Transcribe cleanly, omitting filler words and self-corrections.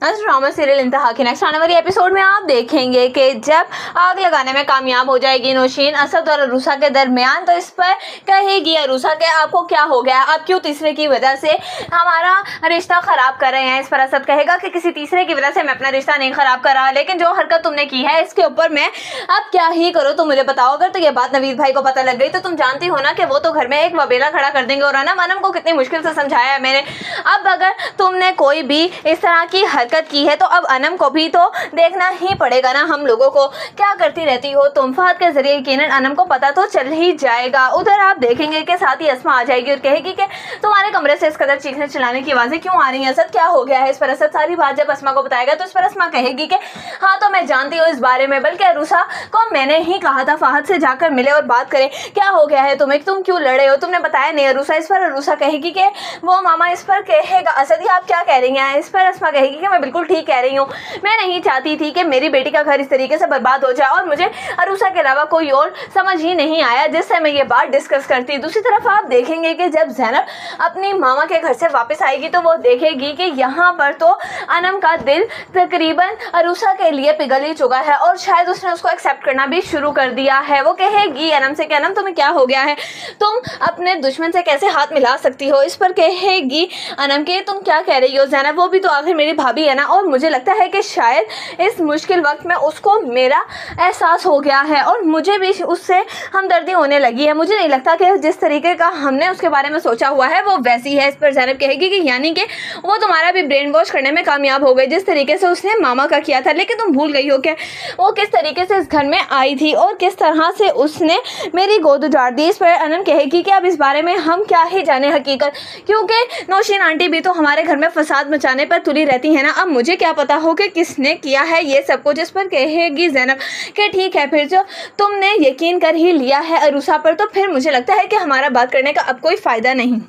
आज drama serial इंतहा के नेक्स्ट आने वाली एपिसोड में आप देखेंगे कि जब आग लगाने में कामयाब हो जाएगी नौशीन असद और अरूसा के दरमियान, तो इस पर कहेगी अरूसा के आपको क्या हो गया, आप क्यों तीसरे की वजह से हमारा रिश्ता खराब कर रहे हैं। इस पर असद कहेगा कि किसी तीसरे की वजह से मैं अपना रिश्ता नहीं खराब कर रहा, लेकिन जो हरकत तुमने की है इसके ऊपर मैं अब क्या ही करूँ, तुम मुझे बताओ। अगर तो ये बात नवीद भाई को पता लग गई तो तुम जानती हो ना कि वो तो घर में एक वबेला खड़ा कर देंगे। और अनम को कितनी मुश्किल से समझाया है मैंने। अब अगर तुमने कोई भी इस तरह की हरकत की है तो अब अनम को भी तो देखना ही पड़ेगा ना। हम लोगों को क्या करती रहती हो तुम। फहद के जरिए यकीनन अनम को पता तो चल ही जाएगा। उधर आप देखेंगे कि साथ ही अस्मा आ जाएगी और कहेगी कि तुम्हारे कमरे से इस कदर चीखने चिल्लाने की आवाजें क्यों आ रही हैं, असद क्या हो गया है। इस पर असद सारी बात जब अस्मा को बताएगा तो इस पर अस्मा कहेगी कि हाँ तो मैं जानती हूँ इस बारे में, बल्कि अरूसा को मैंने ही कहा था फहद से जाकर मिले और बात करें, क्या हो गया है तुम्हें, तुम क्यों लड़े हो, तुमने बताया नहीं अरूसा। इस पर अरूसा कहेगी कि वो मामा। इस पर कहेगा असद आप क्या कह रही हैं। इस पर अस्मा कहेगी कि मैं बिल्कुल ठीक कह रही हूँ, मैं नहीं चाहती थी कि मेरी बेटी का घर इस तरीके से बर्बाद हो जाए और मुझे अरूसा के अलावा कोई और समझ ही नहीं आया जिससे मैं ये बात डिस्कस करती। दूसरी तरफ आप देखेंगे कि जब ज़ैनब अपनी मामा के घर से वापस आएगी तो वो देखेगी कि यहाँ पर तो अनम का दिल तकरीबन अरूसा के लिए पिघल ही चुका है और शायद उसने उसको एक्सेप्ट करना भी शुरू कर दिया है। वो कहेगी अनम से कि अनम तुम्हें क्या हो गया है, तुम अपने दुश्मन से कैसे हाथ मिला सकती हो। इस पर कहेगी अनम के तुम क्या कह रही हो ज़ैनब, वो भी तो आखिर मेरी भाभी है ना। और मुझे लगता है कि शायद इस मुश्किल वक्त में उसको मेरा एहसास हो गया है और मुझे भी उससे हमदर्दी होने लगी है। मुझे नहीं लगता कि जिस तरीके का हमने उसके बारे में सोचा हुआ है वो वैसी है। इस पर ज़ैनब कहेगी कि यानी कि वो तुम्हारा भी ब्रेन वॉश करने में कामयाब हो गई जिस तरीके से उसने मामा का किया था। लेकिन तुम भूल गई हो कि वो किस तरीके से इस घर में आई थी और किस तरह से उसने मेरी गोद उजाड़ दी। इस पर अनम कहेगी कि अब इस बारे में हम क्या ही जाने हकीकत, क्योंकि नौशीन आंटी भी तो हमारे घर में फसाद मचाने पर तुली रहती है ना। अब मुझे क्या पता हो कि किसने किया है ये सब कुछ। इस पर कहेगी ज़ैनब कि ठीक है, फिर जो तुमने यकीन कर ही लिया है अरूसा पर तो फिर मुझे लगता है कि हमारा बात करने का अब कोई फ़ायदा नहीं।